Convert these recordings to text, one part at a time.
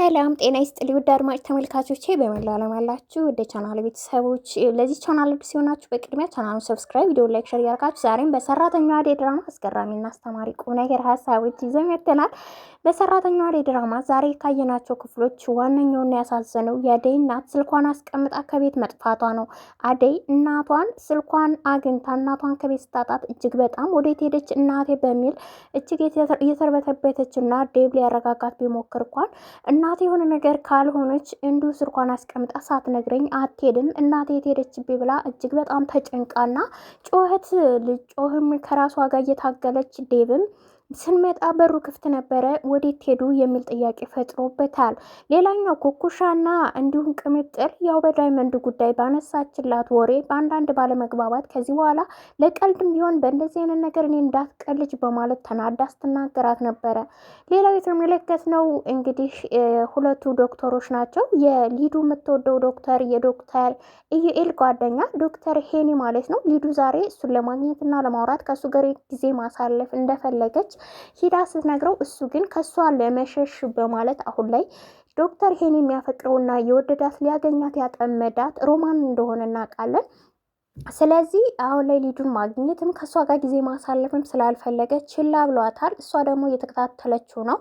ሰላም ጤና ይስጥልኝ ውድ አድማጭ ተመልካቾቼ በመላው ዓለም ያላችሁ ወደ ቻናል ቤተሰቦች ለዚህ ቻናል አዲስ የሆናችሁ በቅድሚያ ቻናሉን ሰብስክራይብ፣ ቪዲዮ ላይክ፣ ሼር ያደርጋችሁ ዛሬም በሰራተኛዋ አደይ ድራማ አስገራሚና አስተማሪ ቁም ነገር ሀሳቦች ይዘን መጥተናል። በሰራተኛዋ አደይ ድራማ ዛሬ ካየናቸው ክፍሎች ዋነኛውና ያሳዘነው የአደይ እናት ስልኳን አስቀምጣ ከቤት መጥፋቷ ነው። አደይ እናቷን ስልኳን አግኝታ እናቷን ከቤት ስታጣት እጅግ በጣም ወዴት ሄደች እናቴ በሚል እጅግ እየተርበተበተችና ዴቭ ሊያረጋጋት ቢሞክር እንኳን እናቴ የሆነ ነገር ካልሆነች እንዲሁ ስልኳን አስቀምጣ ሳትነግረኝ አትሄድም እናቴ የት ሄደችብኝ ብላ እጅግ በጣም ተጨንቃና ጮኸት ልጮህም ከራሷ ጋር እየታገለች ዴቭም ስንመጣ በሩ ክፍት ነበረ ወዴት ሄዱ የሚል ጥያቄ ፈጥሮበታል። ሌላኛው ኩኩሻና እንዲሁም ቅምጥል ያው በዳይመንድ ጉዳይ ባነሳችላት ወሬ በአንዳንድ ባለመግባባት ከዚህ በኋላ ለቀልድም ቢሆን በእንደዚህ አይነት ነገር እኔ እንዳትቀልጅ በማለት ተናዳ ስትናገራት ነበረ። ሌላው የተመለከትነው እንግዲህ ሁለቱ ዶክተሮች ናቸው። የሊዱ የምትወደው ዶክተር የዶክተር ኢዩኤል ጓደኛ ዶክተር ሄኒ ማለት ነው። ሊዱ ዛሬ እሱን ለማግኘትና ለማውራት ከእሱ ጋር ጊዜ ማሳለፍ እንደፈለገች ሂዳ ስትነግረው እሱ ግን ከሷ ለመሸሽ በማለት አሁን ላይ ዶክተር ሄኒ የሚያፈቅረውና የወደዳት ሊያገኛት ያጠመዳት ሮማን እንደሆነ እናውቃለን። ስለዚህ አሁን ላይ ሊዱን ማግኘትም ከእሷ ጋር ጊዜ ማሳለፍም ስላልፈለገ ችላ ብሏታል። እሷ ደግሞ እየተከታተለችው ነው።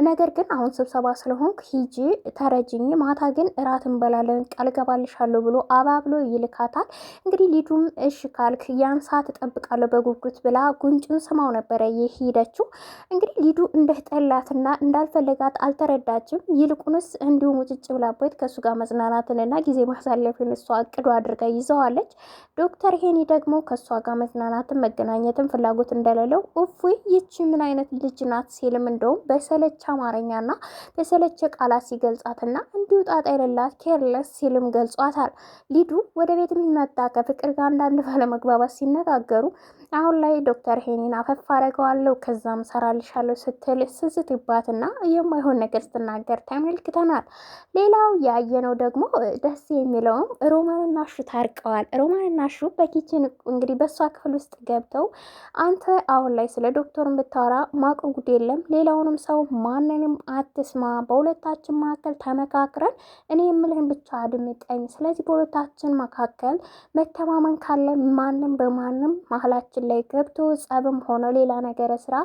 ነገር ግን አሁን ስብሰባ ስለሆንክ ሂጂ ተረጅኝ፣ ማታ ግን እራት እንበላለን ቃል ገባልሻለሁ ብሎ አባብሎ ይልካታል። እንግዲህ ሊዱም እሺ ካልክ ያን ሰዓት እጠብቃለሁ በጉጉት ብላ ጉንጭን ስማው ነበረ የሄደችው። እንግዲህ ሊዱ እንደጠላትና እንዳልፈለጋት አልተረዳችም። ይልቁንስ እንዲሁ ሙጭጭ ብላበት ከእሱ ጋር መዝናናትንና ጊዜ ማሳለፍን እሷ እቅዱ አድርጋ ይዘዋለች። ዶክተር ሄኒ ደግሞ ከእሷ ጋር መዝናናትን መገናኘትን ፍላጎት እንደሌለው እፉይ ይቺ ምን አይነት ልጅ ናት ሲልም እንደውም በሰለች አማርኛና በሰለች ቃላት ሲገልጻትና እንዲሁ ጣጣ የሌላት ኬርለስ ሲልም ገልጿታል። ሊዱ ወደ ቤት የሚመጣ ከፍቅር ጋር አንዳንድ ባለመግባባት ሲነጋገሩ አሁን ላይ ዶክተር ሄኒን አፈፍ አደርገዋለሁ ከዛም ሰራልሻለሁ ስትል ስስትባትና የማይሆን ነገር ስትናገር ተመልክተናል። ሌላው ያየነው ደግሞ ደስ የሚለውም ሮማንና ሹ ታርቀዋል። ሮማንና ሹ በኪችን እንግዲህ በእሷ ክፍል ውስጥ ገብተው አንተ አሁን ላይ ስለ ዶክተሩን ብታወራ ማቆ ጉድ የለም፣ ሌላውንም ሰው ማንንም አትስማ፣ በሁለታችን መካከል ተመካክረን እኔ የምልህን ብቻ አድምጠኝ። ስለዚህ በሁለታችን መካከል መተማመን ካለ ማንም በማንም መሀላችን ላይ ገብቶ ጸብም ሆነ ሌላ ነገር ስራ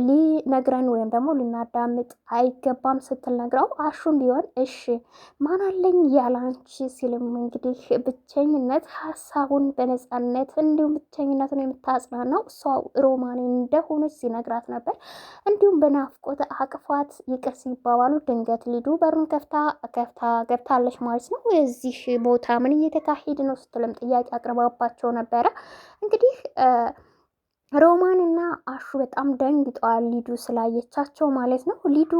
ሊነግረን ወይም ደግሞ ልናዳምጥ አይገባም ስትል ነግረው አሹም ቢሆን እሺ ማን አለኝ ያላንቺ ሲልም እንግዲህ ብቸኝነት ሀሳቡን በነፃነት እንዲሁም ብቸኝነትን የምታጽናናው እሷ ሮማን እንደሆነች ሲነግራት ነበር። እንዲሁም በናፍቆት አቅፏት ይቅር ሲባባሉ ድንገት ሊዱ በሩን ገብታለች ማለት ነው። እዚህ ቦታ ምን እየተካሄደ ነው ስትልም ጥያቄ አቅርባባቸው ነበረ። እንግዲህ ሮማን እና አሹ በጣም ደንግጠዋል ሊዱ ስላየቻቸው ማለት ነው። ሊዱ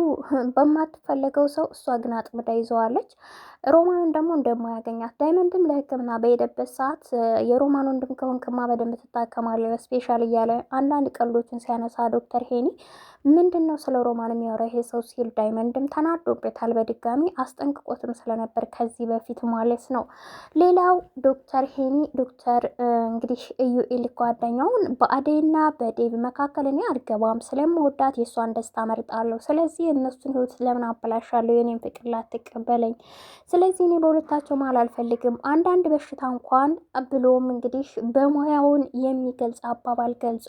በማትፈለገው ሰው እሷ ግን አጥምዳ ይዘዋለች። ሮማንን ደግሞ እንደማያገኛት ዳይመንድም ለሕክምና በሄደበት ሰዓት የሮማን ወንድም ከሆንክማ በደንብ ትታከማለህ ስፔሻል እያለ አንዳንድ ቀልዶችን ሲያነሳ ዶክተር ሄኒ ምንድን ነው ስለ ሮማን የሚያወራ ይሄ ሰው ሲል ዳይመንድም ተናዶበታል። በድጋሚ አስጠንቅቆትም ስለነበር ከዚህ በፊት ማለት ነው። ሌላው ዶክተር ሄኒ ዶክተር እንግዲህ ኢዩኤል ጓደኛውን በአደይና በዴቭ መካከል እኔ አልገባም፣ ስለምወዳት የእሷን ደስታ መርጣለሁ። ስለዚህ እነሱን ህይወት ለምን አበላሻለሁ? የኔን ፍቅር ላትቀበለኝ፣ ስለዚህ እኔ በሁለታቸው መሀል አልፈልግም። አንዳንድ በሽታ እንኳን ብሎም እንግዲህ በሙያውን የሚገልጽ አባባል ገልጾ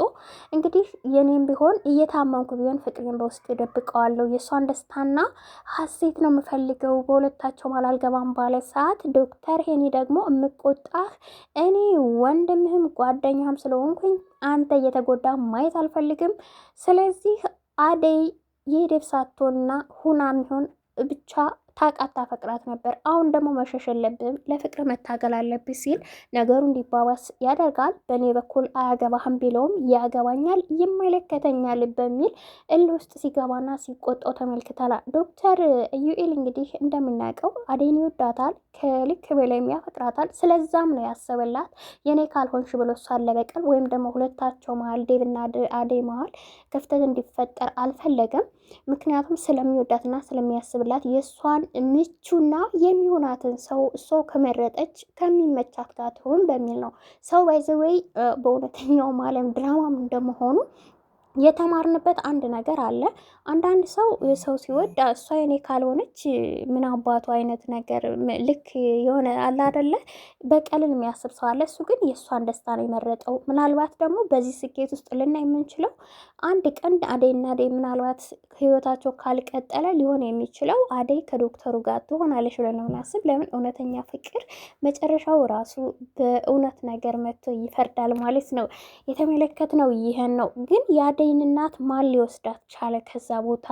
እንግዲህ የኔም ቢሆን እየታመምኩ ቢሆን ፍቅሬን በውስጥ ደብቀዋለሁ። የእሷን ደስታና ሀሴት ነው የምፈልገው፣ በሁለታቸው መሀል አልገባም ባለ ሰዓት ዶክተር ሄኒ ደግሞ የምቆጣህ እኔ ወንድምህም ጓደኛም ስለሆንኩኝ አንተ እየተጎዳ ማየት አልፈልግም። ስለዚህ አደይ የዴቭ ሳትሆንና ሁና ሚሆን ብቻ ታቃታ ፈቅራት ነበር። አሁን ደግሞ መሸሽ የለብህም ለፍቅር መታገል አለብህ ሲል ነገሩ እንዲባባስ ያደርጋል። በእኔ በኩል አያገባህም ቢለውም ያገባኛል ይመለከተኛል በሚል እል ውስጥ ሲገባና ሲቆጣው ተመልክተናል። ዶክተር ኢዩኤል እንግዲህ እንደምናውቀው አደይን ይወዳታል፣ ከልክ በላይም ያፈቅራታል። ስለዛም ነው ያሰበላት የኔ ካልሆንሽ ብሎ እሷን ለበቀል ወይም ደግሞ ሁለታቸው መሀል ዴቭና አደይ መሀል ክፍተት እንዲፈጠር አልፈለገም። ምክንያቱም ስለሚወዳትና ስለሚያስብላት የእሷን ምቹና የሚሆናትን ሰው እሷ ከመረጠች ከሚመቻት ጋር ትሆን በሚል ነው። ሰው ባይዘወይ በእውነተኛው ዓለም ድራማም እንደመሆኑ የተማርንበት አንድ ነገር አለ። አንዳንድ ሰው ሲወድ እሷ የኔ ካልሆነች ምን አባቱ አይነት ነገር ልክ የሆነ አለ አይደለ፣ በቀልን የሚያስብ ሰው አለ። እሱ ግን የእሷን ደስታ ነው የመረጠው። ምናልባት ደግሞ በዚህ ስኬት ውስጥ ልናይ የምንችለው አንድ ቀን አደይና አደይ ምናልባት ህይወታቸው ካልቀጠለ ሊሆን የሚችለው አደይ ከዶክተሩ ጋር ትሆናለች ብለን ነው የምናስብ። ለምን እውነተኛ ፍቅር መጨረሻው ራሱ በእውነት ነገር መጥቶ ይፈርዳል ማለት ነው። የተመለከትነው ይህን ነው። ግን የአደይን እናት ማን ሊወስዳት ቻለ ከዛ ቦታ?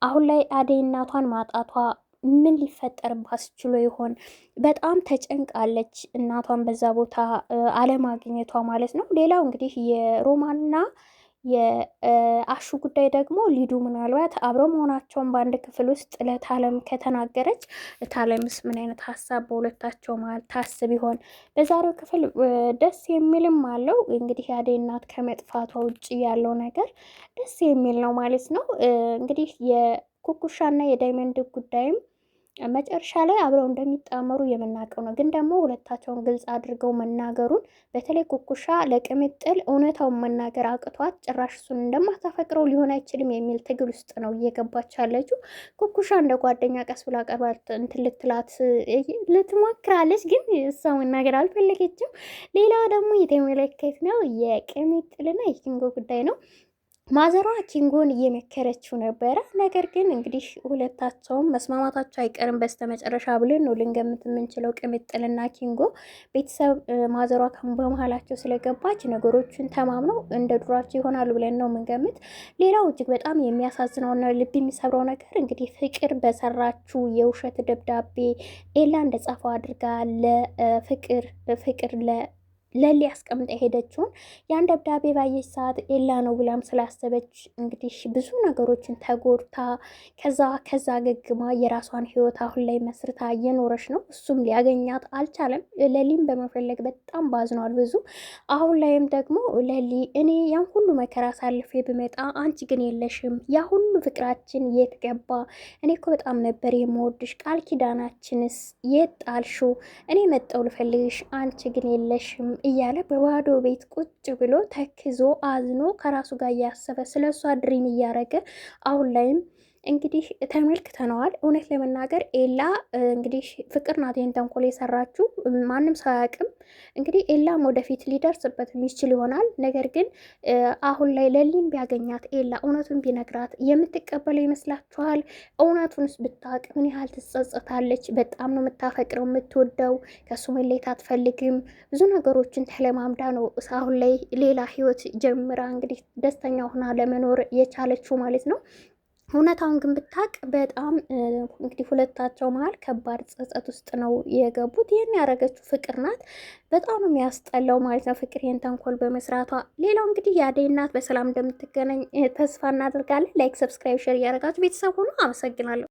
አሁን ላይ አደይ እናቷን ማጣቷ ምን ሊፈጠርባት ችሎ ይሆን? በጣም ተጨንቃለች፣ እናቷን በዛ ቦታ አለማግኘቷ ማለት ነው። ሌላው እንግዲህ የሮማንና የአሹ ጉዳይ ደግሞ ሊዱ ምናልባት አብረው መሆናቸውን በአንድ ክፍል ውስጥ ለታለም ከተናገረች ለታለምስ ምን አይነት ሀሳብ በሁለታቸው መሀል ታስብ ይሆን? በዛሬው ክፍል ደስ የሚልም አለው እንግዲህ የአደይ እናት ከመጥፋቷ ውጭ ያለው ነገር ደስ የሚል ነው ማለት ነው። እንግዲህ የኩኩሻና የዳይመንድ ጉዳይም መጨረሻ ላይ አብረው እንደሚጣመሩ የምናውቀው ነው። ግን ደግሞ ሁለታቸውን ግልጽ አድርገው መናገሩን በተለይ ኩኩሻ ለቅምጥል እውነታውን መናገር አቅቷት ጭራሽ እሱን እንደማታፈቅረው ሊሆን አይችልም የሚል ትግል ውስጥ ነው እየገባች ያለችው። ኩኩሻ እንደ ጓደኛ ቀስ ብላ ቀርባት እንትን ልትላት ልትሞክራለች፣ ግን እሷ መናገር አልፈለገችም። ሌላው ደግሞ የተመለከት ነው የቅምጥልና የኪንጎ ጉዳይ ነው። ማዘሯ ኪንጎን እየመከረችው ነበረ። ነገር ግን እንግዲህ ሁለታቸውም መስማማታቸው አይቀርም በስተመጨረሻ ብለን ነው ልንገምት የምንችለው። ቅምጥልና ኪንጎ ቤተሰብ ማዘሯ በመሀላቸው ስለገባች ነገሮችን ተማምነው እንደ ዱሯቸው ይሆናሉ ብለን ነው የምንገምት። ሌላው እጅግ በጣም የሚያሳዝነውና ልብ የሚሰብረው ነገር እንግዲህ ፍቅር በሰራችው የውሸት ደብዳቤ ኤላ እንደጻፈው አድርጋ ለፍቅር ለሊ አስቀምጣ ሄደችውን ያን ደብዳቤ ባየች ሰዓት ኤላ ነው ብላም ስላሰበች እንግዲህ ብዙ ነገሮችን ተጎድታ ከዛ ገግማ የራሷን ህይወት አሁን ላይ መስርታ እየኖረች ነው። እሱም ሊያገኛት አልቻለም። ለሊም በመፈለግ በጣም ባዝኗል ብዙ። አሁን ላይም ደግሞ ለሊ እኔ ያን ሁሉ መከራ ሳልፌ ብመጣ አንቺ ግን የለሽም፣ ያ ሁሉ ፍቅራችን የት ገባ? እኔ እኮ በጣም ነበር የምወድሽ፣ ቃል ኪዳናችንስ የት ጣልሽው? እኔ መጠው ልፈልግሽ፣ አንቺ ግን የለሽም እያለ በባዶ ቤት ቁጭ ብሎ ተክዞ አዝኖ ከራሱ ጋር እያሰበ ስለ እሷ ድሪም እያረገ አሁን ላይም እንግዲህ ተመልክተነዋል። እውነት ለመናገር ኤላ እንግዲህ ፍቅር ናት ይህን ተንኮል የሰራችው፣ ማንም ሰው አያውቅም። እንግዲህ ኤላም ወደፊት ሊደርስበት የሚችል ይሆናል። ነገር ግን አሁን ላይ ለሊን ቢያገኛት ኤላ እውነቱን ቢነግራት የምትቀበለው ይመስላችኋል? እውነቱንስ ብታውቅ ምን ያህል ትጸጸታለች? በጣም ነው የምታፈቅረው የምትወደው፣ ከሱ መለየት አትፈልግም። ብዙ ነገሮችን ተለማምዳ ነው አሁን ላይ ሌላ ህይወት ጀምራ እንግዲህ ደስተኛ ሆና ለመኖር የቻለችው ማለት ነው። እውነታውን ግን ብታቅ በጣም እንግዲህ ሁለታቸው መሀል ከባድ ጸጸት ውስጥ ነው የገቡት። ይህን ያደረገችው ፍቅር ናት። በጣም ነው የሚያስጠላው ማለት ነው ፍቅር ይህን ተንኮል በመስራቷ። ሌላው እንግዲህ የአደይ እናት በሰላም እንደምትገናኝ ተስፋ እናደርጋለን። ላይክ፣ ሰብስክራይብ፣ ሼር እያደረጋችሁ ቤተሰብ ሆኖ አመሰግናለሁ።